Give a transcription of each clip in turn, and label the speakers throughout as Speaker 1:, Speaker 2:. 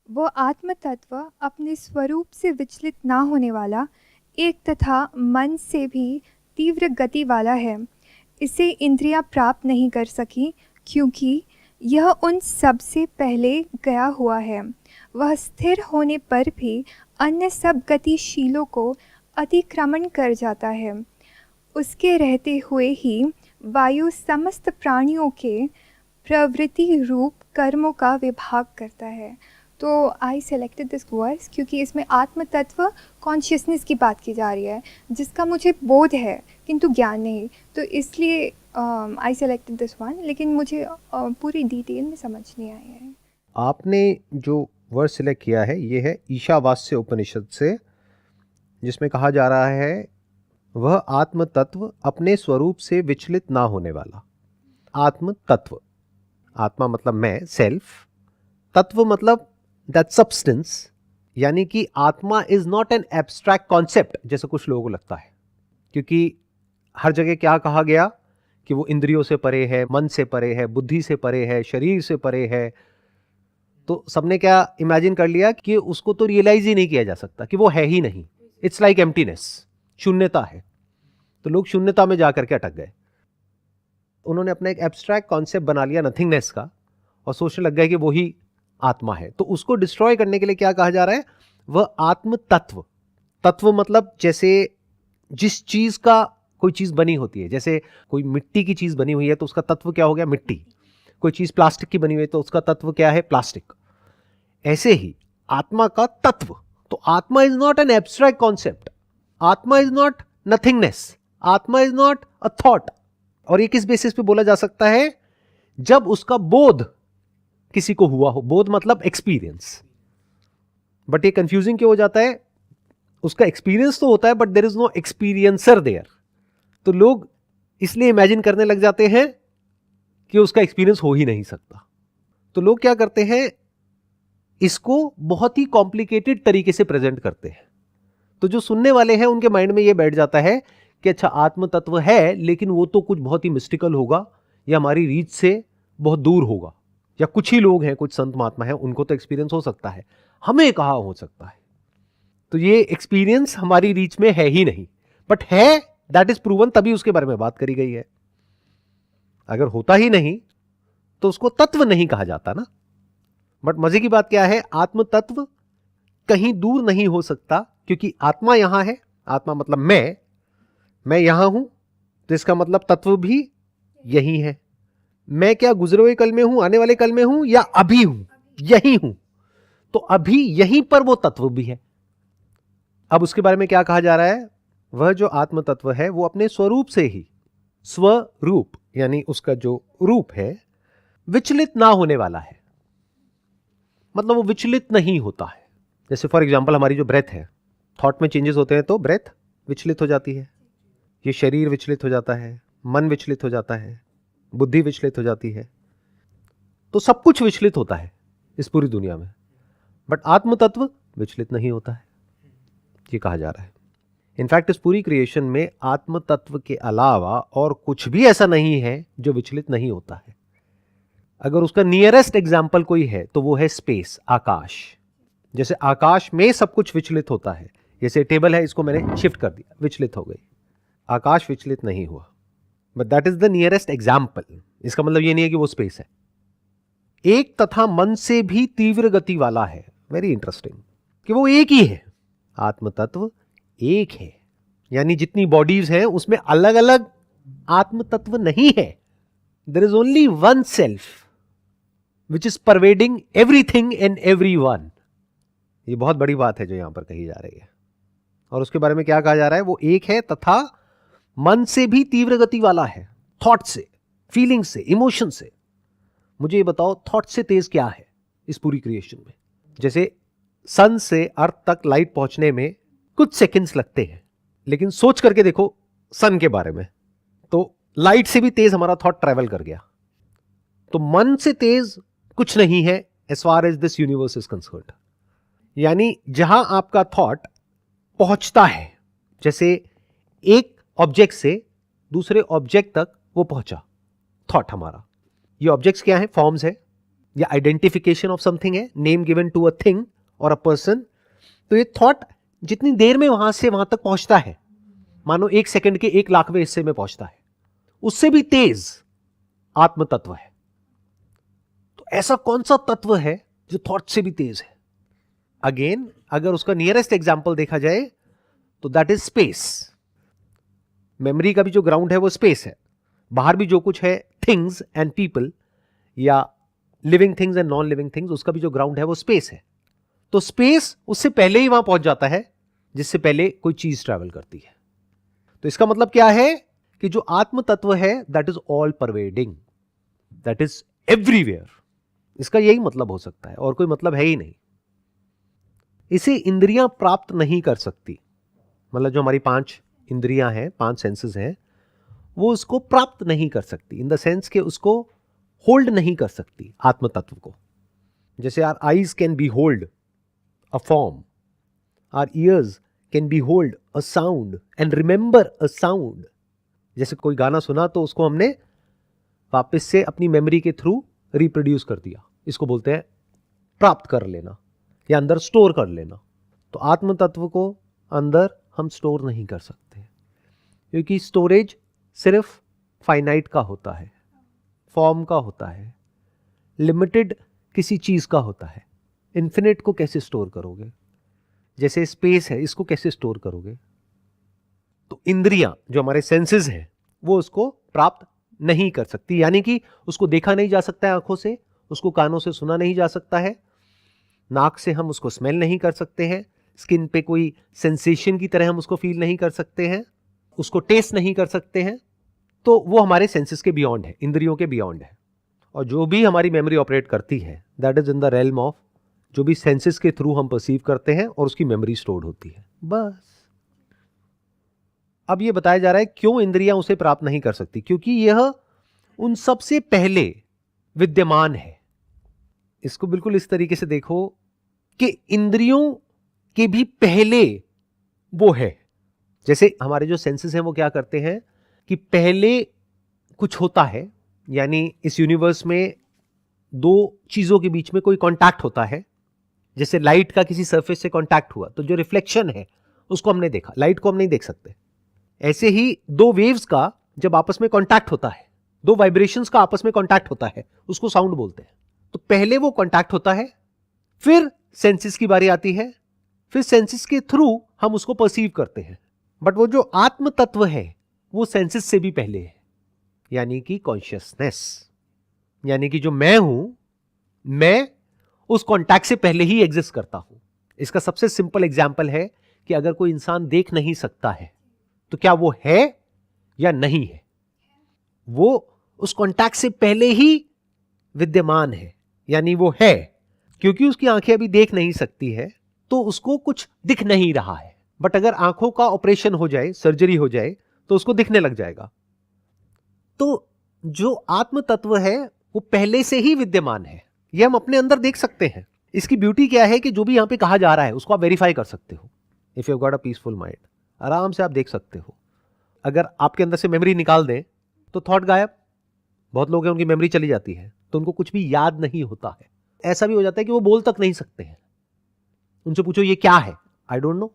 Speaker 1: वो आत्म तत्व अपने स्वरूप से विचलित ना होने वाला, एक तथा मन से भी तीव्र गति वाला है। इसे इंद्रियां प्राप्त नहीं कर सकी, क्योंकि यह उन सब से पहले गया हुआ है। वह स्थिर होने पर भी अन्य सब गतिशीलों को अतिक्रमण कर जाता है। उसके रहते हुए ही वायु समस्त प्राणियों के प्रवृत्ति रूप कर्मों का विभाग करता है। तो आई सेलेक्टेड दिस वर्स क्योंकि इसमें आत्म तत्व कॉन्शियसनेस की बात की जा रही है, जिसका मुझे बोध है किंतु ज्ञान नहीं, तो इसलिए आई सेलेक्टेड दिस वन। लेकिन मुझे पूरी डिटेल में समझ नहीं आई है।
Speaker 2: आपने जो वर्ड सिलेक्ट किया है ये है ईशावास्य उपनिषद से, जिसमें कहा जा रहा है वह आत्म तत्व अपने स्वरूप से विचलित ना होने वाला। आत्म तत्व, आत्मा मतलब मैं, सेल्फ, तत्व मतलब दैट सब्सटेंस, यानी कि आत्मा is not an abstract concept जैसे कुछ लोगों को लगता है। क्योंकि हर जगह क्या कहा गया कि वो इंद्रियों से परे है, मन से परे है, बुद्धि से परे है, शरीर से परे है। तो सबने क्या इमेजिन कर लिया कि उसको तो रियलाइज ही नहीं किया जा सकता, कि वो है ही नहीं। इट्स लाइक एम्प्टीनेस, शून्यता है। तो लोग शून्यता में जाकर के अटक गए। उन्होंने अपना एक एब्स्ट्रैक्ट कॉन्सेप्ट बना लिया नथिंगनेस का, और सोचने लग गए कि वही आत्मा है। तो उसको डिस्ट्रॉय करने के लिए क्या कहा जा रहा है, वह आत्म तत्व। तत्व मतलब जैसे जिस चीज का कोई चीज बनी होती है, जैसे कोई मिट्टी की चीज बनी हुई है तो उसका तत्व क्या हो गया, मिट्टी। कोई चीज प्लास्टिक की बनी हुई है तो उसका तत्व क्या है, प्लास्टिक। ऐसे ही आत्मा का तत्व। तो आत्मा is not an abstract concept, आत्मा इज नॉट नथिंगनेस, आत्मा इज नॉट अ थॉट। और ये किस बेसिस पे बोला जा सकता है, जब उसका बोध किसी को हुआ हो। बोध मतलब एक्सपीरियंस। बट ये कंफ्यूजिंग क्यों हो जाता है, उसका एक्सपीरियंस तो होता है but there is no experiencer there. तो लोग इसलिए इमेजिन करने लग जाते हैं कि उसका एक्सपीरियंस हो ही नहीं सकता। तो लोग क्या करते हैं, इसको बहुत ही कॉम्प्लिकेटेड तरीके से प्रेजेंट करते हैं। तो जो सुनने वाले हैं उनके माइंड में यह बैठ जाता है कि अच्छा आत्म तत्व है, लेकिन वो तो कुछ बहुत ही मिस्टिकल होगा, या हमारी रीच से बहुत दूर होगा, या कुछ ही लोग हैं, कुछ संत महात्मा हैं, उनको तो एक्सपीरियंस हो सकता है, हमें कहाँ हो सकता है। तो ये एक्सपीरियंस हमारी रीच में है ही नहीं। बट है, दैट इज प्रूवन, तभी उसके बारे में बात करी गई है। अगर होता ही नहीं तो उसको तत्व नहीं कहा जाता ना। बट मजे की बात क्या है, आत्म तत्व कहीं दूर नहीं हो सकता, क्योंकि आत्मा यहां है। आत्मा मतलब मैं यहां हूं, तो इसका मतलब तत्व भी यही है। मैं क्या गुजरे हुए कल में हूं, आने वाले कल में हूं, या अभी हूं, यही हूं। तो अभी यहीं पर वो तत्व भी है। अब उसके बारे में क्या कहा जा रहा है, वह जो आत्म तत्व है वो अपने स्वरूप से ही, स्वरूप यानी उसका जो रूप है, विचलित ना होने वाला है। मतलब वो विचलित नहीं होता है। जैसे फॉर एग्जांपल हमारी जो ब्रेथ है, थॉट में चेंजेस होते हैं तो ब्रेथ विचलित हो जाती है, ये शरीर विचलित हो जाता है, मन विचलित हो जाता है, बुद्धि विचलित हो जाती है। तो सब कुछ विचलित होता है इस पूरी दुनिया में, बट आत्म तत्व विचलित नहीं होता है, ये कहा जा रहा है। इनफैक्ट इस पूरी क्रिएशन में आत्म तत्व के अलावा और कुछ भी ऐसा नहीं है जो विचलित नहीं होता है। अगर उसका नियरेस्ट एग्जाम्पल कोई है तो वो है स्पेस, आकाश। जैसे आकाश में सब कुछ विचलित होता है, जैसे टेबल है, इसको मैंने शिफ्ट कर दिया, विचलित हो गई, आकाश विचलित नहीं हुआ। But that is the nearest example. इसका मतलब ये नहीं है कि वो स्पेस है। एक तथा मन से भी तीव्र गति वाला है, वेरी इंटरेस्टिंग, कि वो एक ही है। आत्म तत्व एक है, यानी जितनी बॉडीज हैं उसमें अलग अलग आत्म तत्व नहीं है। There is only one self which is pervading everything and everyone. ये बहुत बड़ी बात है जो यहां पर कही जा रही है। और उसके बारे में क्या कहा जा रहा है, वो एक है तथा मन से भी तीव्र गति वाला है। थॉट से, फीलिंग से, इमोशन से। मुझे ये बताओ, थॉट से तेज क्या है इस पूरी क्रिएशन में? जैसे सन से अर्थ तक लाइट पहुंचने में कुछ सेकंड्स लगते हैं, लेकिन सोच करके देखो सन के बारे में, तो लाइट से भी तेज हमारा थॉट ट्रैवल कर गया। तो मन से तेज कुछ नहीं है as far as this universe is concerned. यानी जहां आपका थॉट पहुंचता है, जैसे एक ऑब्जेक्ट से दूसरे ऑब्जेक्ट तक वो पहुंचा थॉट हमारा। ये ऑब्जेक्ट्स क्या है, फॉर्म्स है, या आइडेंटिफिकेशन ऑफ समथिंग है, name given to a thing और अ पर्सन, तो ये थॉट जितनी देर में वहां से वहां तक पहुंचता है, मानो 1 सेकंड के 1,00,000वें हिस्से में पहुंचता है, उससे भी तेज आत्म तत्व है। तो ऐसा कौन सा तत्व है जो थॉट से भी तेज है? अगेन अगर उसका नियरेस्ट एग्जाम्पल देखा जाए तो दैट इज स्पेस। मेमोरी का भी जो ग्राउंड है वो स्पेस है। बाहर भी जो कुछ है, थिंग्स एंड पीपल या living things and non living things, उसका भी जो ग्राउंड है वो स्पेस है। तो स्पेस उससे पहले ही वहां पहुंच जाता है जिससे पहले कोई चीज ट्रैवल करती है। तो इसका मतलब क्या है कि जो आत्म तत्व है that is all pervading, that is everywhere. इसका यही मतलब हो सकता है और कोई मतलब है ही नहीं। इसे इंद्रियां प्राप्त नहीं कर सकती, मतलब जो हमारी 5 इंद्रियां हैं, 5 सेंसेस हैं, वो उसको प्राप्त नहीं कर सकती इन द सेंस के उसको होल्ड नहीं कर सकती आत्म तत्व को। जैसे our eyes can be hold a form, our ears can be hold a sound and remember a sound. जैसे कोई गाना सुना तो उसको हमने वापस से अपनी मेमोरी के थ्रू रिप्रोड्यूस कर दिया, इसको बोलते हैं प्राप्त कर लेना या अंदर स्टोर कर लेना। तो आत्म तत्व को अंदर हम स्टोर नहीं कर सकते क्योंकि स्टोरेज सिर्फ फाइनाइट का होता है, फॉर्म का होता है, लिमिटेड किसी चीज का होता है। इन्फिनिट को कैसे स्टोर करोगे? जैसे स्पेस है, इसको कैसे स्टोर करोगे? तो इंद्रियां जो हमारे सेंसेस हैं वो उसको प्राप्त नहीं कर सकती, यानी कि उसको देखा नहीं जा सकता है आंखों से, उसको कानों से सुना नहीं जा सकता है, नाक से हम उसको स्मेल नहीं कर सकते हैं, स्किन पे कोई सेंसेशन की तरह हम उसको फील नहीं कर सकते हैं, उसको टेस्ट नहीं कर सकते हैं। तो वो हमारे सेंसेस के बियॉन्ड है, इंद्रियों के बियॉन्ड है। और जो भी हमारी मेमोरी ऑपरेट करती है that is in the realm of जो भी सेंसेस के थ्रू हम परसीव करते हैं और उसकी मेमोरी स्टोर्ड होती है, बस। अब ये बताया जा रहा है क्यों इंद्रियां उसे प्राप्त नहीं कर सकती, क्योंकि यह उन सबसे पहले विद्यमान है। इसको बिल्कुल इस तरीके से देखो कि इंद्रियों के भी पहले वो है। जैसे हमारे जो सेंसेस हैं वो क्या करते हैं कि पहले कुछ होता है, यानी इस यूनिवर्स में 2 चीजों के बीच में कोई कांटेक्ट होता है। जैसे लाइट का किसी सरफेस से कांटेक्ट हुआ तो जो रिफ्लेक्शन है उसको हमने देखा, लाइट को हम नहीं देख सकते। ऐसे ही 2 वेव्स का जब आपस में कांटेक्ट होता है, 2 वाइब्रेशंस का आपस में कांटेक्ट होता है, उसको साउंड बोलते हैं। तो पहले वो कांटेक्ट होता है, फिर सेंसेस की बारी आती है, फिर सेंसेस के थ्रू हम उसको परसीव करते हैं। बट वो जो आत्म तत्व है वो सेंसेस से भी पहले है, यानी कि कॉन्शियसनेस, यानी कि जो मैं हूं, मैं उस कांटेक्ट से पहले ही एग्जिस्ट करता हूं। इसका सबसे सिंपल एग्जांपल है कि अगर कोई इंसान देख नहीं सकता है तो क्या वो है या नहीं है? वो उस कांटेक्ट से पहले ही विद्यमान है, यानी वो है। क्योंकि उसकी आंखें अभी देख नहीं सकती है तो उसको कुछ दिख नहीं रहा है, बट अगर आंखों का ऑपरेशन हो जाए, सर्जरी हो जाए, तो उसको दिखने लग जाएगा। तो जो आत्म तत्व है वो पहले से ही विद्यमान है, ये हम अपने अंदर देख सकते हैं। इसकी ब्यूटी क्या है कि जो भी यहां पे कहा जा रहा है उसको आप वेरीफाई कर सकते हो। If you got a peaceful mind, आराम से आप देख सकते हो। अगर आपके अंदर से मेमोरी निकाल दें तो थॉट गायब। बहुत लोग हैं उनकी मेमोरी चली जाती है तो उनको कुछ भी याद नहीं होता है। ऐसा भी हो जाता है कि वो बोल तक नहीं सकते हैं। उनसे पूछो ये क्या है, I don't know.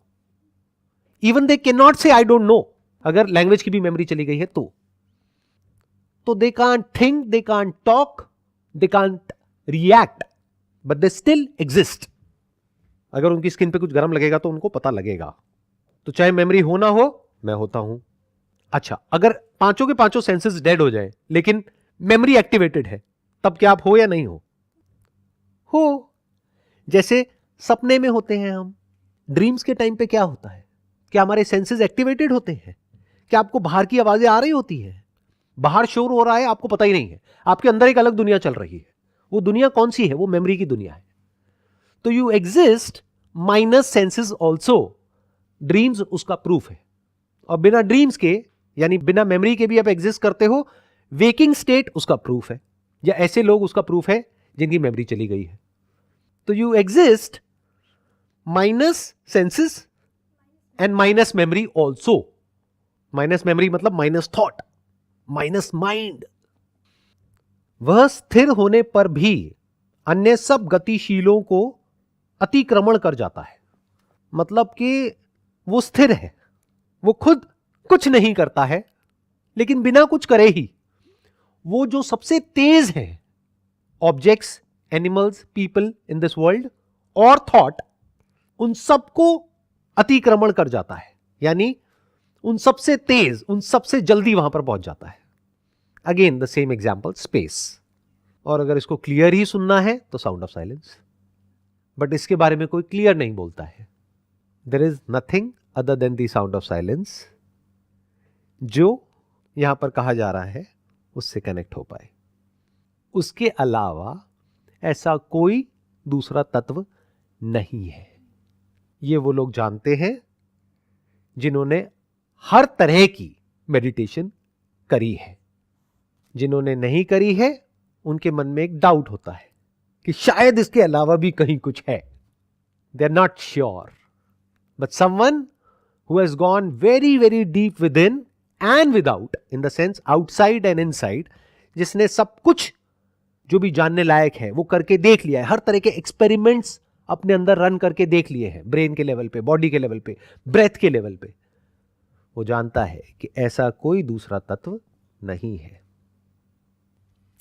Speaker 2: Even they can not से आई डोंट नो। अगर लैंग्वेज की भी मेमोरी चली गई है तो they can't think, they can't talk, they can't react, but they still exist. अगर उनकी स्किन पे कुछ गर्म लगेगा तो उनको पता लगेगा। तो चाहे मेमोरी हो ना हो, मैं होता हूं। अच्छा, अगर 5 के 5 सेंसेस डेड हो जाए लेकिन मेमोरी एक्टिवेटेड है, तब क्या आप हो या नहीं हो? जैसे सपने में होते हैं हम, ड्रीम्स के टाइम पे क्या होता है? क्या हमारे सेंसेस एक्टिवेटेड होते हैं? क्या आपको बाहर की आवाजें आ रही होती हैं? बाहर शोर हो रहा है, आपको पता ही नहीं है। आपके अंदर एक अलग दुनिया चल रही है। वो दुनिया कौन सी है? वो मेमोरी की दुनिया है। तो you exist minus senses also. Dreams उसका प्रूफ है। और बिना ड्रीम्स के, यानी बिना मेमोरी के भी आप एग्जिस्ट करते हो। वेकिंग स्टेट उसका प्रूफ है, या ऐसे लोग उसका प्रूफ है जिनकी मेमोरी चली गई है। तो you exist minus senses and minus memory also. Minus memory मतलब माइनस थॉट, माइनस माइंड। वह स्थिर होने पर भी अन्य सब गतिशीलों को अतिक्रमण कर जाता है। मतलब कि वो स्थिर है, वो खुद कुछ नहीं करता है, लेकिन बिना कुछ करे ही वो जो सबसे तेज है, objects, animals, people in this world और थॉट, उन सबको अतिक्रमण कर जाता है। यानी उन सबसे तेज, उन सबसे जल्दी वहां पर पहुंच जाता है। Again the same example, space. और अगर इसको क्लियर ही सुनना है तो साउंड ऑफ साइलेंस। बट इसके बारे में कोई क्लियर नहीं बोलता है। There is nothing other than the sound of silence जो यहां पर कहा जा रहा है उससे कनेक्ट हो पाए। उसके अलावा ऐसा कोई दूसरा तत्व नहीं है। ये वो लोग जानते हैं जिन्होंने हर तरह की मेडिटेशन करी है। जिन्होंने नहीं करी है उनके मन में एक डाउट होता है कि शायद इसके अलावा भी कहीं कुछ है। They are not sure. But someone who has gone very very deep within and without, in the sense outside and inside, जिसने सब कुछ जो भी जानने लायक है वो करके देख लिया है। हर तरह के एक्सपेरिमेंट्स अपने अंदर रन करके देख लिए हैं, ब्रेन के लेवल पे, बॉडी के लेवल पे, ब्रेथ के लेवल पे। वो जानता है कि ऐसा कोई दूसरा तत्व नहीं है।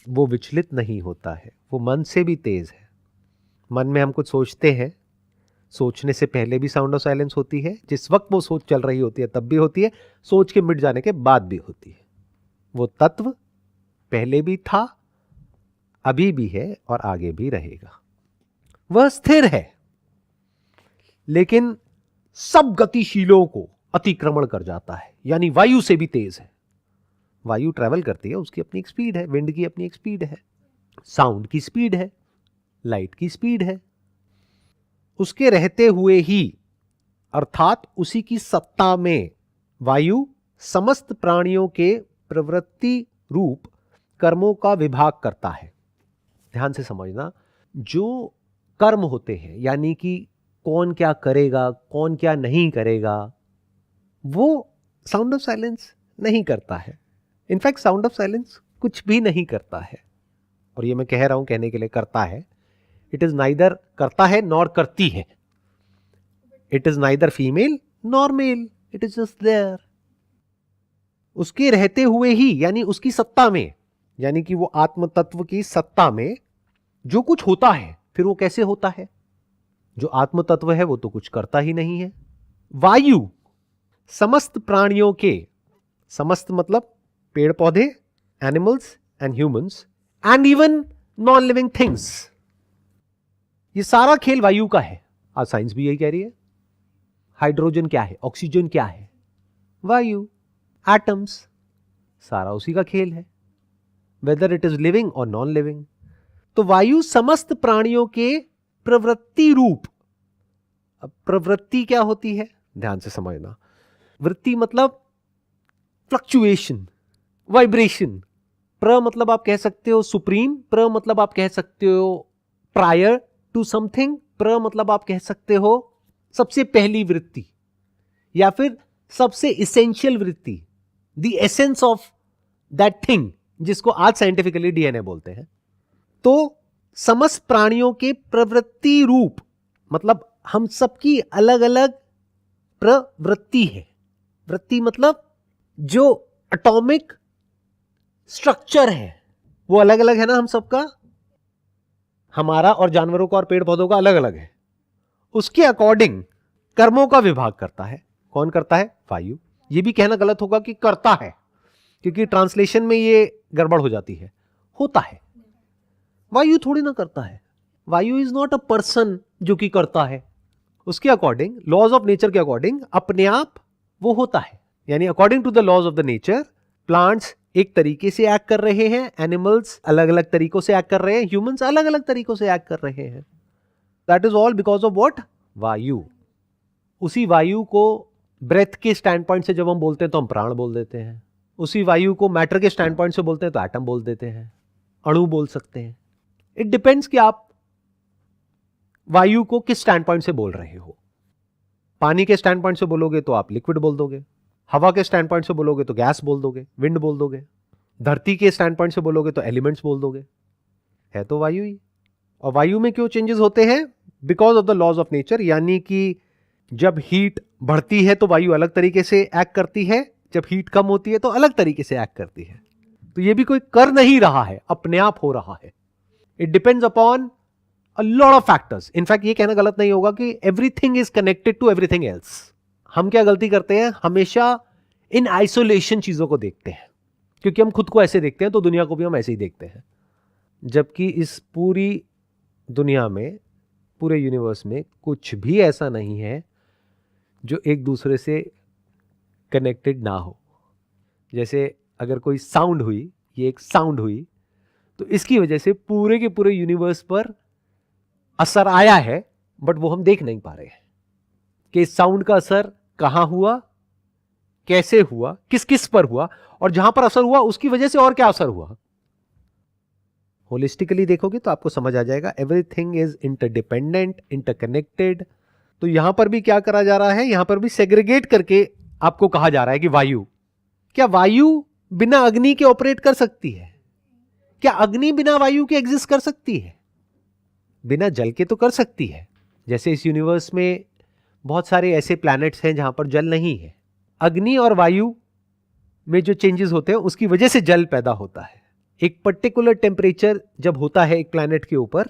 Speaker 2: वो विचलित नहीं होता है, वो मन से भी तेज है। मन में हम कुछ सोचते हैं, सोचने से पहले भी साउंड ऑफ साइलेंस होती है, जिस वक्त वो सोच चल रही होती है तब भी होती है, सोच के मिट जाने के बाद भी होती है। वो तत्व पहले भी था, अभी भी है और आगे भी रहेगा। वह स्थिर है, लेकिन सब गतिशीलों को अतिक्रमण कर जाता है। यानी वायु से भी तेज है। वायु ट्रैवल करती है, उसकी अपनी एक स्पीड है, विंड की अपनी एक स्पीड है, साउंड की स्पीड है, लाइट की स्पीड है। उसके रहते हुए ही, अर्थात उसी की सत्ता में, वायु समस्त प्राणियों के प्रवृत्ति रूप कर्मों का विभाग करता है। ध्यान से समझना, जो कर्म होते हैं, यानी कि कौन क्या करेगा, कौन क्या नहीं करेगा, वो साउंड ऑफ साइलेंस नहीं करता है। इनफैक्ट साउंड ऑफ साइलेंस कुछ भी नहीं करता है। और ये मैं कह रहा हूं कहने के लिए करता है। इट इज नाइदर करता है नॉर करती है। It is neither female nor male, it is just there. उसके रहते हुए ही, यानी उसकी सत्ता में, यानी कि वो आत्म तत्व की सत्ता में जो कुछ होता है, फिर वो कैसे होता है? जो आत्म तत्व है वो तो कुछ करता ही नहीं है। वायु समस्त प्राणियों के, समस्त मतलब पेड़ पौधे, animals and humans and even non living things, ये सारा खेल वायु का है। आज साइंस भी यही कह रही है। हाइड्रोजन क्या है, ऑक्सीजन क्या है? वायु, एटम्स, सारा उसी का खेल है, वेदर इट इज लिविंग और नॉन लिविंग। तो वायु समस्त प्राणियों के प्रवृत्ति रूप। अब प्रवृत्ति क्या होती है, ध्यान से समझना। वृत्ति मतलब फ्लक्चुएशन, वाइब्रेशन। प्र मतलब आप कह सकते हो सुप्रीम, प्र मतलब आप कह सकते हो प्रायर टू समथिंग, प्र मतलब आप कह सकते हो सबसे पहली वृत्ति या फिर सबसे इसेंशियल वृत्ति, the essence of that thing, जिसको आज साइंटिफिकली डीएनए बोलते हैं। तो समस्त प्राणियों के प्रवृत्ति रूप मतलब हम सबकी अलग अलग प्रवृत्ति है। वृत्ति मतलब जो एटॉमिक स्ट्रक्चर है वो अलग अलग है ना हम सबका। हमारा और जानवरों का और पेड़ पौधों का अलग अलग है। उसके अकॉर्डिंग कर्मों का विभाग करता है। कौन करता है? वायु। ये भी कहना गलत होगा कि करता है, क्योंकि ट्रांसलेशन में ये गड़बड़ हो जाती है। होता है। वायु थोड़ी ना करता है। वायु इज नॉट अ पर्सन जो कि करता है। उसके अकॉर्डिंग, लॉज ऑफ नेचर के अकॉर्डिंग अपने आप वो होता है। यानी according to the laws of the nature, plants एक तरीके से एक्ट कर रहे हैं, एनिमल्स अलग अलग तरीकों से एक्ट कर रहे हैं, ह्यूमंस अलग अलग तरीकों से एक्ट कर रहे हैं। That is all because of what? वायु। उसी वायु को ब्रेथ के स्टैंड पॉइंट से जब हम बोलते हैं तो हम प्राण बोल देते हैं। उसी वायु को मैटर के स्टैंड पॉइंट से बोलते हैं तो एटम बोल देते हैं, अणु बोल सकते हैं। इट डिपेंड्स कि आप वायु को किस स्टैंड पॉइंट से बोल रहे हो। पानी के स्टैंड पॉइंट से बोलोगे तो आप लिक्विड बोल दोगे, हवा के स्टैंड पॉइंट से बोलोगे तो गैस बोल दोगे, विंड बोल दोगे, धरती के स्टैंड पॉइंट से बोलोगे तो एलिमेंट्स बोल दोगे। है तो वायु ही। और वायु में क्यों चेंजेस होते हैं? Because of the laws of nature, यानी कि जब हीट बढ़ती है तो वायु अलग तरीके से एक्ट करती है, जब हीट कम होती है तो अलग तरीके से एक्ट करती है। तो ये भी कोई कर नहीं रहा है, अपने आप हो रहा है। It depends upon a lot of factors. In fact ये कहना गलत नहीं होगा कि everything is connected to everything else. हम क्या गलती करते हैं, हमेशा इन आइसोलेशन चीजों को देखते हैं, क्योंकि हम खुद को ऐसे देखते हैं तो दुनिया को भी हम ऐसे ही देखते हैं। जबकि इस पूरी दुनिया में, पूरे यूनिवर्स में कुछ भी ऐसा नहीं है जो एक दूसरे से कनेक्टेड ना हो। जैसे अगर कोई साउंड हुई, ये एक साउंड हुई, तो इसकी वजह से पूरे के पूरे यूनिवर्स पर असर आया है, बट वो हम देख नहीं पा रहे हैं कि इस साउंड का असर कहां हुआ, कैसे हुआ, किस किस पर हुआ, और जहां पर असर हुआ उसकी वजह से और क्या असर हुआ। होलिस्टिकली देखोगे तो आपको समझ आ जाएगा, एवरीथिंग इज इंटरडिपेंडेंट, इंटरकनेक्टेड। तो यहां पर भी क्या करा जा रहा है, यहां पर भी सेग्रीगेट करके आपको कहा जा रहा है कि वायु, क्या वायु बिना अग्नि के ऑपरेट कर सकती है? क्या अग्नि बिना वायु के एग्जिस्ट कर सकती है? बिना जल के तो कर सकती है। जैसे इस यूनिवर्स में बहुत सारे ऐसे प्लैनेट्स हैं जहां पर जल नहीं है। अग्नि और वायु में जो चेंजेस होते हैं उसकी वजह से जल पैदा होता है। एक पर्टिकुलर टेम्परेचर जब होता है एक प्लैनेट के ऊपर,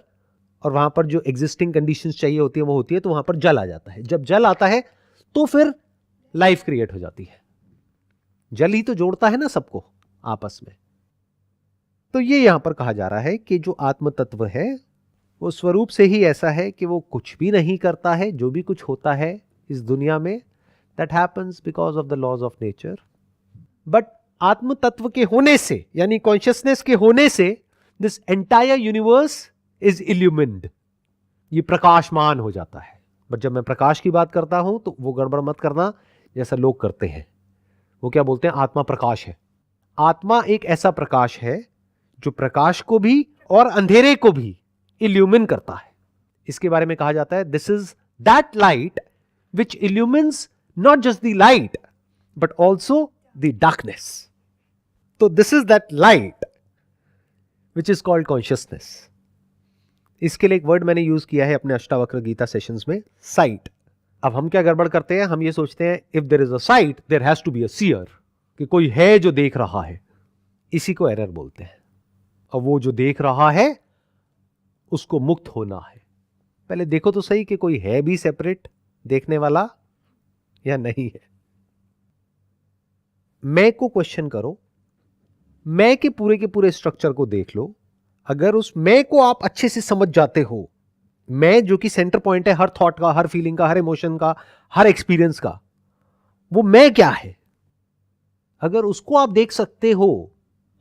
Speaker 2: और वहां पर जो एग्जिस्टिंग कंडीशंस चाहिए होती है वो होती है, तो वहां पर जल आ जाता है। जब जल आता है तो फिर लाइफ क्रिएट हो जाती है। जल ही तो जोड़ता है ना सबको आपस में। तो ये यहां पर कहा जा रहा है कि जो आत्म तत्व है वो स्वरूप से ही ऐसा है कि वो कुछ भी नहीं करता है। जो भी कुछ होता है इस दुनिया में, that happens because of the laws of nature. But आत्म तत्व के होने से, यानी कॉन्शियसनेस के होने से, दिस एंटायर यूनिवर्स इज इल्यूमिन्ड, ये प्रकाशमान हो जाता है। बट जब मैं प्रकाश की बात करता हूं तो वो गड़बड़ मत करना जैसा लोग करते हैं। वो क्या बोलते हैं, आत्मा प्रकाश है। आत्मा एक ऐसा प्रकाश है जो प्रकाश को भी और अंधेरे को भी इल्यूमिन करता है। इसके बारे में कहा जाता है, this is that light which illuminates not just the light but also the darkness. तो this is that light which is called consciousness. इसके लिए एक वर्ड मैंने यूज किया है अपने अष्टावक्र गीता सेशंस में, साइट। अब हम क्या गड़बड़ करते हैं, हम ये सोचते हैं if there is a sight there has to be a seer, कि कोई है जो देख रहा है। इसी को एरर बोलते हैं। और वो जो देख रहा है उसको मुक्त होना है। पहले देखो तो सही कि कोई है भी सेपरेट देखने वाला या नहीं है। मैं को क्वेश्चन करो, मैं के पूरे स्ट्रक्चर को देख लो। अगर उस मैं को आप अच्छे से समझ जाते हो, मैं जो कि सेंटर पॉइंट है हर थॉट का, हर फीलिंग का, हर इमोशन का, हर एक्सपीरियंस का, वो मैं क्या है, अगर उसको आप देख सकते हो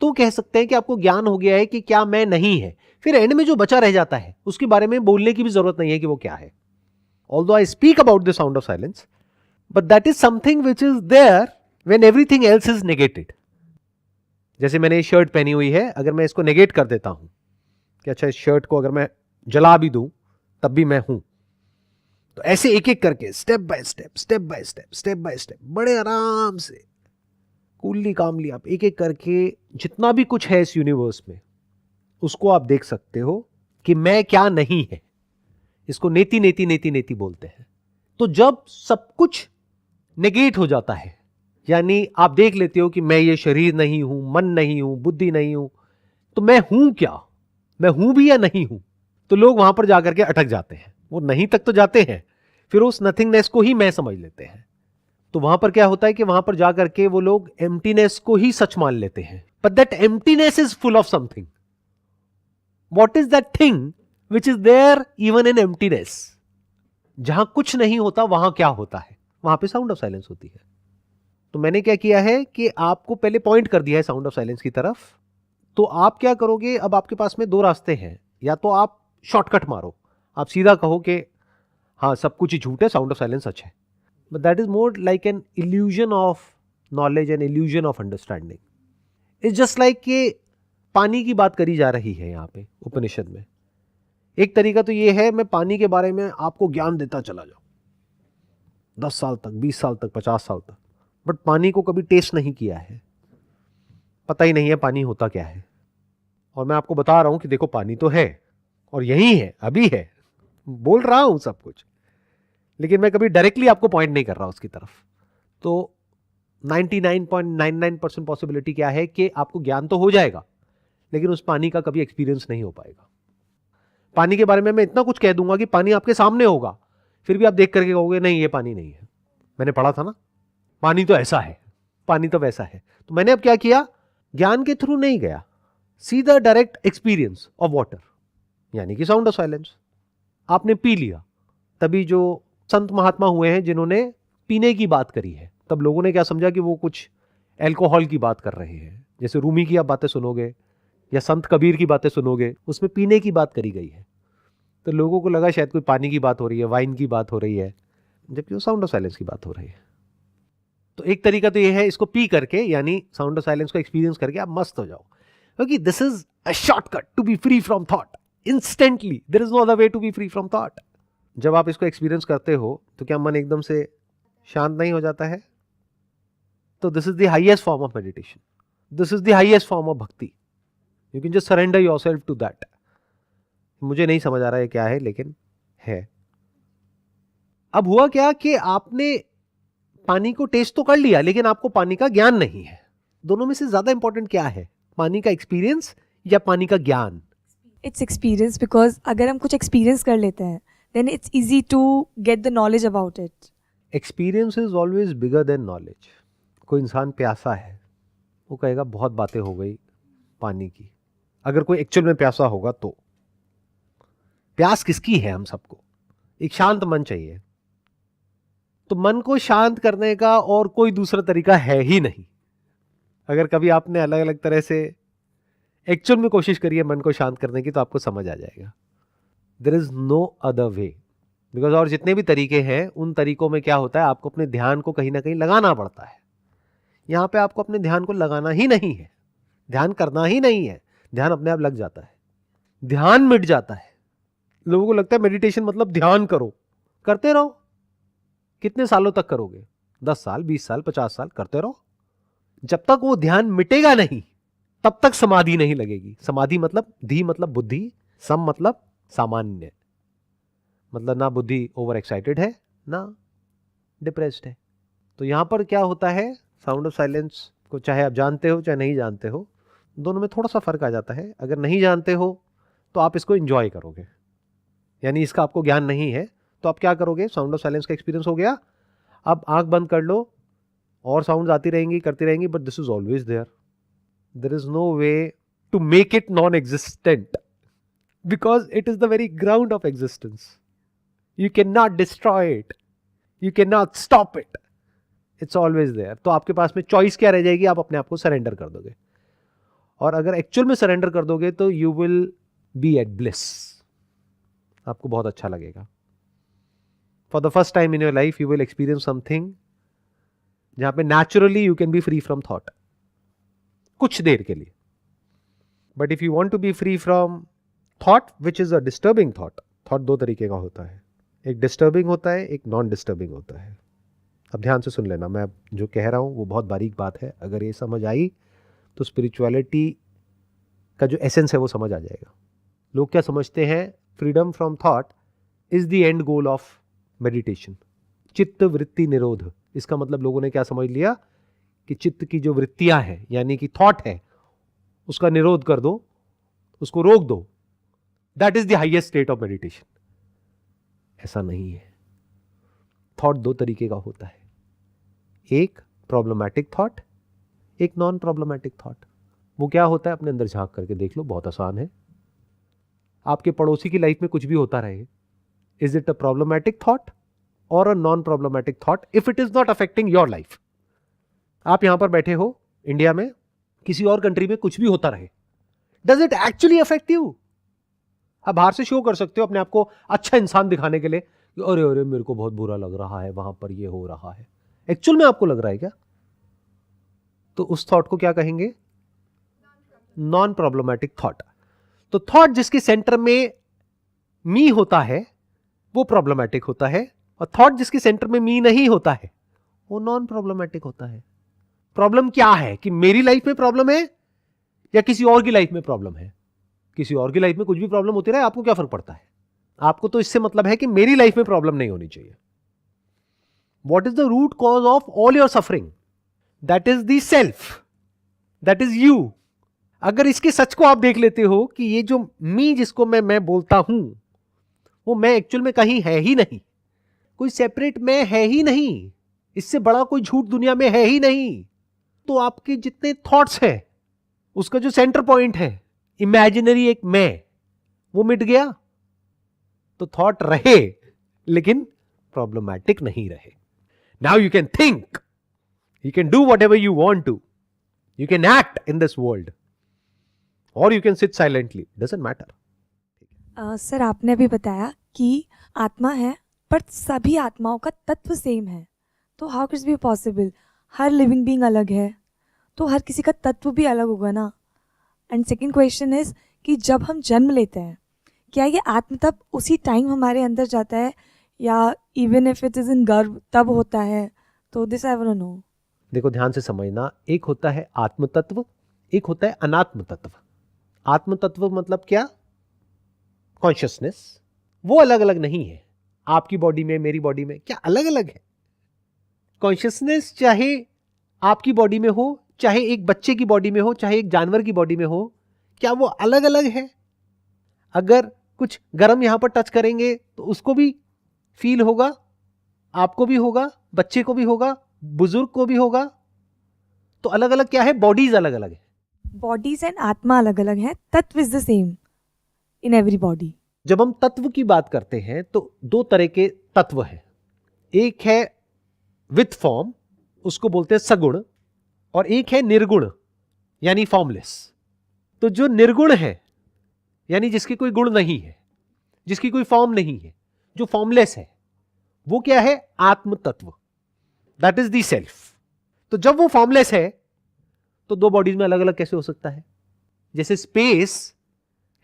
Speaker 2: तो कह सकते हैं कि आपको ज्ञान हो गया है कि क्या मैं नहीं है। फिर एंड में जो बचा रह जाता है उसके बारे में बोलने की भी जरूरत नहीं है कि वो क्या है। Although I speak about the sound of silence, but that is something which is there when everything else is negated. जैसे मैंने ये शर्ट पहनी हुई है, अगर मैं इसको नेगेट कर देता हूं कि अच्छा इस शर्ट को अगर मैं जला भी दूं तब भी मैं हूं, तो ऐसे एक एक करके step by step, step by step, step by step, बड़े आराम से, कूलली कामली आप एक एक करके जितना भी कुछ है इस यूनिवर्स में उसको आप देख सकते हो कि मैं क्या नहीं है। इसको नेति नेति नेति नेति बोलते हैं। तो जब सब कुछ नेगेट हो जाता है, यानी आप देख लेते हो कि मैं ये शरीर नहीं हूं, मन नहीं हूं, बुद्धि नहीं हूं, तो मैं हूं क्या, मैं हूं भी या नहीं हूं, तो लोग वहां पर जाकर के अटक जाते हैं। वो नहीं तक तो जाते हैं, फिर उस नथिंगनेस को ही मैं समझ लेते हैं। तो वहां पर क्या होता है कि वहां पर जाकर के वो लोग एम्प्टीनेस को ही सच मान लेते हैं। But that emptiness is full of something. What is that thing which is there even in emptiness? जहां कुछ नहीं होता वहां क्या होता है? वहां पे साउंड ऑफ साइलेंस होती है। तो मैंने क्या किया है कि आपको पहले पॉइंट कर दिया है साउंड ऑफ साइलेंस की तरफ। तो आप क्या करोगे, अब आपके पास में दो रास्ते हैं। या तो आप शॉर्टकट मारो, आप सीधा कहो कि हाँ सब कुछ ही झूठ है, साउंड ऑफ साइलेंस सच है। But that is more like an illusion of knowledge and illusion of understanding. It's just like कि पानी की बात करी जा रही है यहाँ पे उपनिषद में। एक तरीका तो ये है, मैं पानी के बारे में आपको ज्ञान देता चला जाऊं 10 साल तक, 20 साल तक, 50 साल तक, बट पानी को कभी टेस्ट नहीं किया है, पता ही नहीं है पानी होता क्या है। और मैं आपको बता रहा हूं कि देखो पानी तो है, और यही है, अभी है, बोल रहा हूं सब कुछ, लेकिन मैं कभी डायरेक्टली आपको पॉइंट नहीं कर रहा उसकी तरफ। तो 99.99% पॉसिबिलिटी क्या है कि आपको ज्ञान तो हो जाएगा, लेकिन उस पानी का कभी एक्सपीरियंस नहीं हो पाएगा। पानी के बारे में मैं इतना कुछ कह दूंगा कि पानी आपके सामने होगा, फिर भी आप देख करके कहोगे नहीं ये पानी नहीं है, मैंने पढ़ा था ना, पानी तो ऐसा है, पानी तो वैसा है। तो मैंने अब क्या किया, ज्ञान के थ्रू नहीं गया, सीधा डायरेक्ट एक्सपीरियंस ऑफ वाटर, यानी कि साउंड ऑफ साइलेंस। आपने पी लिया, तभी जो संत महात्मा हुए हैं जिन्होंने पीने की बात करी है, तब लोगों ने क्या समझा कि वो कुछ एल्कोहल की बात कर रहे हैं। जैसे रूमी की आप बातें सुनोगे या संत कबीर की बातें सुनोगे, उसमें पीने की बात करी गई है, तो लोगों को लगा शायद कोई पानी की बात हो रही है, वाइन की बात हो रही है, जबकि वो साउंड ऑफ साइलेंस की बात हो रही है। तो एक तरीका तो ये है, इसको पी करके यानी साउंड ऑफ साइलेंस को एक्सपीरियंस करके आप मस्त हो जाओ, क्योंकि this is a shortcut to be free from thought instantly. There is no other way to be free from thought. जब आप इसको एक्सपीरियंस करते हो तो क्या मन एकदम से शांत नहीं हो जाता है? तो this is the highest form of meditation, this is the highest form of bhakti. You can just surrender yourself to that. मुझे नहीं समझ आ रहा है क्या है, लेकिन है। अब हुआ क्या कि आपने पानी को टेस्ट तो कर लिया, लेकिन आपको पानी का ज्ञान नहीं है। दोनों में से ज्यादा इंपॉर्टेंट क्या है, पानी का एक्सपीरियंस या पानी का ज्ञान?
Speaker 3: इट्स एक्सपीरियंस, बिकॉज अगर हम कुछ एक्सपीरियंस कर लेते हैं then it's easy to get the knowledge about it.
Speaker 2: Experience is always bigger than knowledge. कोई इंसान प्यासा है, वो कहेगा बहुत बातें हो गई पानी की। अगर कोई एक्चुअल में प्यासा होगा तो प्यास किसकी है? हम सबको एक शांत मन चाहिए। तो मन को शांत करने का और कोई दूसरा तरीका है ही नहीं। अगर कभी आपने अलग अलग तरह से एक्चुअल में कोशिश करी है मन को शांत करने की, तो आपको समझ आ जाएगा there is no other way. Because और जितने भी तरीके हैं, उन तरीकों में क्या होता है, आपको अपने ध्यान को कहीं ना कहीं लगाना पड़ता है। यहां पे आपको अपने ध्यान को लगाना ही नहीं है, ध्यान करना ही नहीं है, ध्यान अपने आप लग जाता है, ध्यान मिट जाता है। लोगों को लगता है मेडिटेशन मतलब ध्यान करो, करते रहो। कितने सालों तक करोगे? 10 साल, 20 साल, 50 साल करते रहो। जब तक वो ध्यान मिटेगा नहीं, तब तक समाधि नहीं लगेगी। समाधि मतलब धी मतलब बुद्धि, सम मतलब सामान्य, मतलब ना बुद्धि ओवर एक्साइटेड है ना डिप्रेस्ड है। तो यहां पर क्या होता है, साउंड ऑफ साइलेंस को चाहे आप जानते हो चाहे नहीं जानते हो, दोनों में थोड़ा सा फर्क आ जाता है। अगर नहीं जानते हो तो आप इसको एंजॉय करोगे, यानी इसका आपको ज्ञान नहीं है, तो आप क्या करोगे, साउंड ऑफ साइलेंस का एक्सपीरियंस हो गया, अब आंख बंद कर लो और साउंड आती रहेंगी, करती रहेंगी, but this is always there. There is no way to make it non existent, because it is the very ground of existence. You can not destroy it, you can not stop it, it's always there. तो आपके पास में choice क्या रह जाएगी, आप अपने आप को सरेंडर कर दोगे। और अगर एक्चुअल में सरेंडर कर दोगे तो you will be at bliss, आपको बहुत अच्छा लगेगा। For the first time in your life you will experience something जहां पे naturally you can be free from thought, कुछ देर के लिए। But if you want to be free from thought which is a disturbing thought, thought दो तरीके का होता है, एक डिस्टर्बिंग होता है, एक नॉन डिस्टर्बिंग होता है। अब ध्यान से सुन लेना, मैं जो कह रहा हूं वो बहुत बारीक बात है। अगर ये समझ आई तो स्पिरिचुअलिटी का जो एसेंस है वो समझ आ जाएगा। लोग क्या समझते हैं, freedom from thought is the end goal of meditation, चित्त वृत्ति निरोध। इसका मतलब लोगों ने क्या समझ लिया कि चित्त की जो वृत्तियां हैं यानी कि थॉट है, उसका निरोध कर दो, उसको रोक दो, that is the highest state of meditation. ऐसा नहीं है। थॉट दो तरीके का होता है, एक प्रॉब्लमैटिक थॉट, एक नॉन प्रॉब्लमैटिक थॉट। वो क्या होता है, अपने अंदर झांक करके देख लो, बहुत आसान है। आपके पड़ोसी की लाइफ में कुछ भी होता रहे, is it a problematic thought और a non problematic thought if it is not affecting your life? आप यहां पर बैठे हो इंडिया में, किसी और कंट्री में कुछ भी होता रहे, does it actually affect you? आप बाहर से शो कर सकते हो अपने आप को अच्छा इंसान दिखाने के लिए, अरे अरे मेरे को बहुत बुरा लग रहा है, वहां पर ये हो रहा है। एक्चुअल में आपको लग रहा है क्या? तो उस थॉट को क्या कहेंगे, नॉन प्रॉब्लमैटिक थॉट। तो थॉट जिसके सेंटर में मी होता है वो प्रॉब्लमैटिक होता है, और थॉट जिसके सेंटर में मी नहीं होता है वो नॉन प्रॉब्लमैटिक होता है। प्रॉब्लम क्या है, कि मेरी लाइफ में प्रॉब्लम है या किसी और की लाइफ में प्रॉब्लम है? किसी और की लाइफ में कुछ भी प्रॉब्लम होती रहे, आपको क्या फर्क पड़ता है? आपको तो इससे मतलब है कि मेरी लाइफ में प्रॉब्लम नहीं होनी चाहिए. What is the root cause of all your suffering? That is the self. That is you. अगर इसके सच को आप देख लेते हो कि ये जो मी जिसको मैं बोलता हूं, वो मैं एक्चुअल में कहीं है ही नहीं, कोई सेपरेट मैं है ही नहीं, इससे बड़ा कोई झूठ दुनिया में है ही नहीं, तो आपके जितने थॉट्स हैं उसका जो सेंटर पॉइंट है इमेजिनरी एक मैं, वो मिट गया, तो थॉट रहे लेकिन प्रॉब्लमैटिक नहीं रहे. Now you can think, you can do whatever you want to, you can act in this world, or you can sit silently, doesn't matter.
Speaker 3: Sir आपने अभी बताया कि आत्मा है पर सभी आत्माओं का तत्व सेम है, तो how can be possible? Her living being अलग है, तो हर किसी का तत्व भी अलग होगा ना. एंड सेकंड क्वेश्चन इज कि जब हम जन्म लेते हैं, क्या ये आत्म तब उसी टाइम हमारे अंदर जाता है, या even if it is in गर्भ तब होता है? तो this I want to know.
Speaker 2: देखो ध्यान से समझना, एक होता है आत्म तत्व, एक होता है अनात्म तत्व. आत्म तत्व मतलब क्या? कॉन्शियसनेस. वो अलग अलग नहीं है. आपकी बॉडी में, मेरी बॉडी में क्या अलग अलग है? कॉन्शियसनेस चाहे आपकी बॉडी में हो, चाहे एक बच्चे की बॉडी में हो, चाहे एक जानवर की बॉडी में हो, क्या वो अलग अलग है? अगर कुछ गर्म यहां पर टच करेंगे तो उसको भी फील होगा, आपको भी होगा, बच्चे को भी होगा, बुजुर्ग को भी होगा. तो अलग अलग क्या है? बॉडीज अलग अलग है.
Speaker 3: बॉडीज एंड आत्मा अलग अलग है, तत्व is the same in every body.
Speaker 2: जब हम तत्व की बात करते हैं तो दो तरह के तत्व हैं. एक है विथ फॉर्म, उसको बोलते हैं सगुण, और एक है निर्गुण यानी फॉर्मलेस. तो जो निर्गुण है यानी जिसकी कोई गुण नहीं है, जिसकी कोई फॉर्म नहीं है, जो फॉर्मलेस है, वो क्या है? आत्म तत्व. That is the self. तो जब वो फॉर्मलेस है तो दो बॉडीज में अलग अलग कैसे हो सकता है? जैसे स्पेस,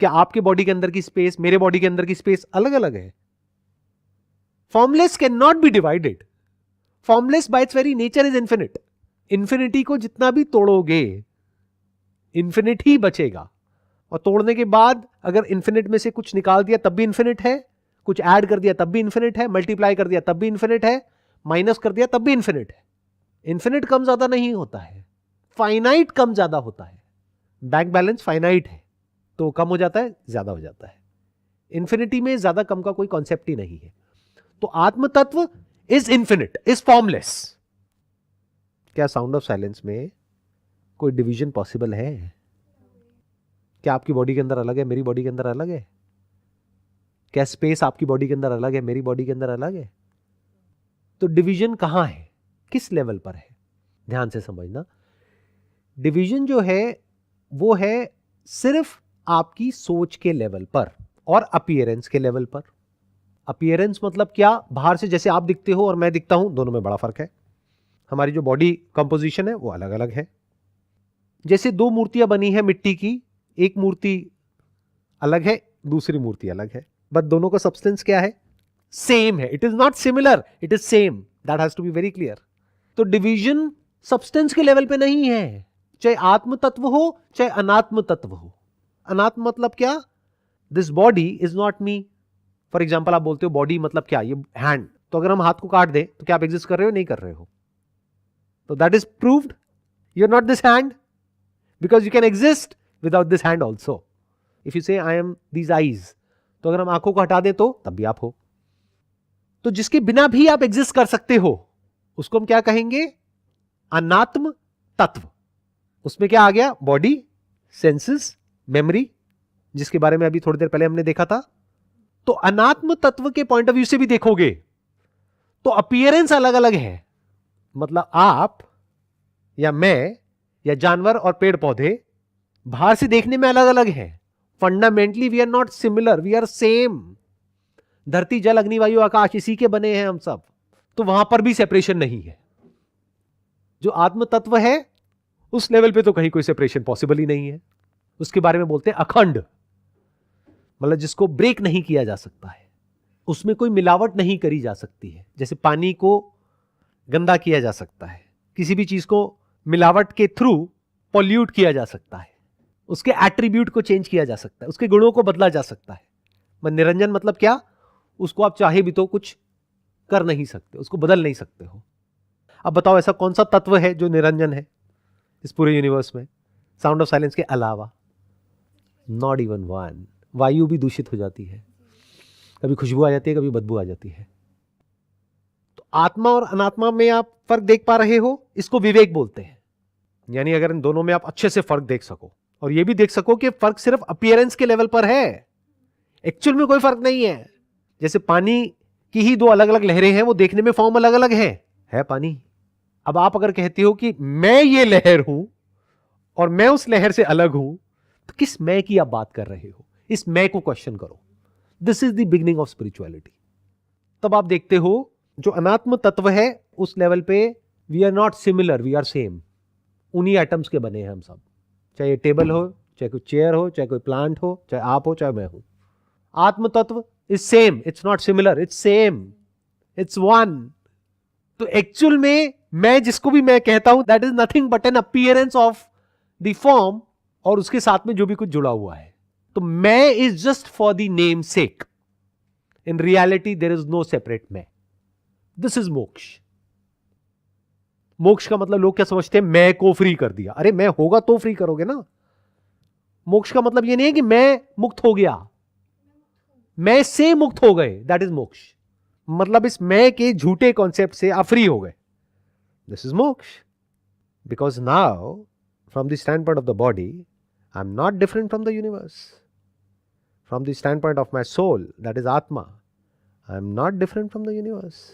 Speaker 2: क्या आपके बॉडी के अंदर की स्पेस, मेरे बॉडी के अंदर की स्पेस अलग अलग है? Formless can not be divided. Formless bye it's very nature is infinite. Infinity को जितना भी तोड़ोगे इन्फिनिट ही बचेगा, और तोड़ने के बाद अगर इन्फिनिट में से कुछ निकाल दिया तब भी इन्फिनिट है, कुछ ऐड कर दिया तब भी इन्फिनिट है, मल्टीप्लाई कर दिया तब भी इन्फिनिट है, माइनस कर दिया तब भी इन्फिनिट है. इन्फिनिट कम ज्यादा नहीं होता है, फाइनाइट कम ज्यादा होता है. बैंक बैलेंस फाइनाइट है तो कम हो जाता है, ज्यादा हो जाता है. इन्फिनिटी में ज्यादा कम का कोई कॉन्सेप्ट ही नहीं है. तो आत्म तत्व इज इन्फिनिट, इज फॉर्मलेस. क्या साउंड ऑफ साइलेंस में कोई डिवीजन पॉसिबल है? क्या आपकी बॉडी के अंदर अलग है, मेरी बॉडी के अंदर अलग है? क्या स्पेस आपकी बॉडी के अंदर अलग है, मेरी बॉडी के अंदर अलग है? तो डिवीजन कहां है, किस लेवल पर है? ध्यान से समझना. डिवीजन जो है वो है सिर्फ आपकी सोच के लेवल पर और अपीयरेंस के लेवल पर. अपीयरेंस मतलब क्या? बाहर से जैसे आप दिखते हो और मैं दिखता हूं, दोनों में बड़ा फर्क है. हमारी जो बॉडी कंपोजिशन है वो अलग अलग है. जैसे दो मूर्तियां बनी है मिट्टी की, एक मूर्ति अलग है, दूसरी मूर्ति अलग है, बट दोनों का सब्सटेंस क्या है? सेम है. It is not similar, it is same. That has to be very clear. तो डिवीजन सब्सटेंस के लेवल पे नहीं है, चाहे आत्म तत्व हो चाहे अनात्म तत्व हो. अनात्म मतलब क्या? This body is not me. For example आप बोलते हो बॉडी मतलब क्या? ये हैंड. तो अगर हम हाथ को काट दें तो क्या आप एग्जिस्ट कर रहे हो? नहीं कर रहे हो. तो that is proved you are not this hand, because you can exist without this hand also. If you say I M these eyes, तो अगर हम आंखों को हटा दें तो तब भी आप हो. तो जिसके बिना भी आप एग्जिस्ट कर सकते हो उसको हम क्या कहेंगे? अनात्म तत्व. उसमें क्या आ गया? बॉडी, सेंसेस, मेमोरी, जिसके बारे में अभी थोड़ी देर पहले हमने देखा था. तो अनात्म तत्व के पॉइंट ऑफ व्यू से भी देखोगे तो अपीयरेंस अलग अलग है. मतलब आप या मैं या जानवर और पेड़ पौधे बाहर से देखने में अलग अलग हैं. Fundamentally we are not similar, we are same. धरती, जल, अग्नि, वायु, आकाश, इसी के बने हैं हम सब. तो वहां पर भी सेपरेशन नहीं है. जो आत्म तत्व है उस लेवल पे तो कहीं कोई सेपरेशन पॉसिबल ही नहीं है. उसके बारे में बोलते हैं अखंड, मतलब जिसको ब्रेक नहीं किया जा सकता है. उसमें कोई मिलावट नहीं करी जा सकती है. जैसे पानी को गंदा किया जा सकता है, किसी भी चीज को मिलावट के थ्रू पॉल्यूट किया जा सकता है, उसके एट्रीब्यूट को चेंज किया जा सकता है, उसके गुणों को बदला जा सकता है। निरंजन मतलब क्या? उसको आप चाहे भी तो कुछ कर नहीं सकते, उसको बदल नहीं सकते हो। अब बताओ ऐसा कौन सा तत्व है जो निरंजन है इस पूरे यूनिवर्स में, साउंड ऑफ साइलेंस के अलावा? Not even one. वायु भी दूषित हो जाती है, कभी खुशबू आ जाती है, कभी बदबू आ जाती है। तो आत्मा और अनात्मा में आप फर्क देख पा रहे हो, इसको विवेक बोलते हैं। यानी अगर इन दोनों में आप अच्छे से फर्क देख सको और ये भी देख सको कि फर्क सिर्फ अपीयरेंस के लेवल पर है, एक्चुअल में कोई फर्क नहीं है। जैसे पानी की ही दो अलग अलग लहरें हैं, वो देखने में फॉर्म अलग अलग है पानी। अब आप अगर कहते हो कि मैं ये लहर हूं और मैं उस लहर से अलग हूं, तो किस मैं की आप बात कर रहे हो? इस मैं को क्वेश्चन करो। This is the beginning of spirituality. तब आप देखते हो जो अनात्म तत्व है उस लेवल पे we are not similar, we are same. उन्हीं एटम्स के बने हैं हम सब, चाहे ये टेबल हो, चाहे कोई चेयर हो, चाहे कोई प्लांट हो, चाहे आप हो, चाहे मैं हूं। आत्म तत्व is same, it's not similar, it's same, it's one. तो एक्चुअल में मैं जिसको भी मैं कहता हूं, that is nothing but an appearance of the form, और उसके साथ में जो भी कुछ जुड़ा हुआ है। तो मैं is just for the name sake. In reality there is no separate मैं। This is moksha. मोक्ष का मतलब लोग क्या समझते हैं? मैं को फ्री कर दिया। अरे मैं होगा तो फ्री करोगे ना। मोक्ष का मतलब यह नहीं है कि मैं मुक्त हो गया, मैं से मुक्त हो गए, दैट इज मोक्ष। मतलब इस मैं के झूठे कॉन्सेप्ट से आप फ्री हो गए, this is moksha. Because now from the standpoint of the body I am not different from the universe. From the standpoint of my soul, that is atma, I am not different from the universe.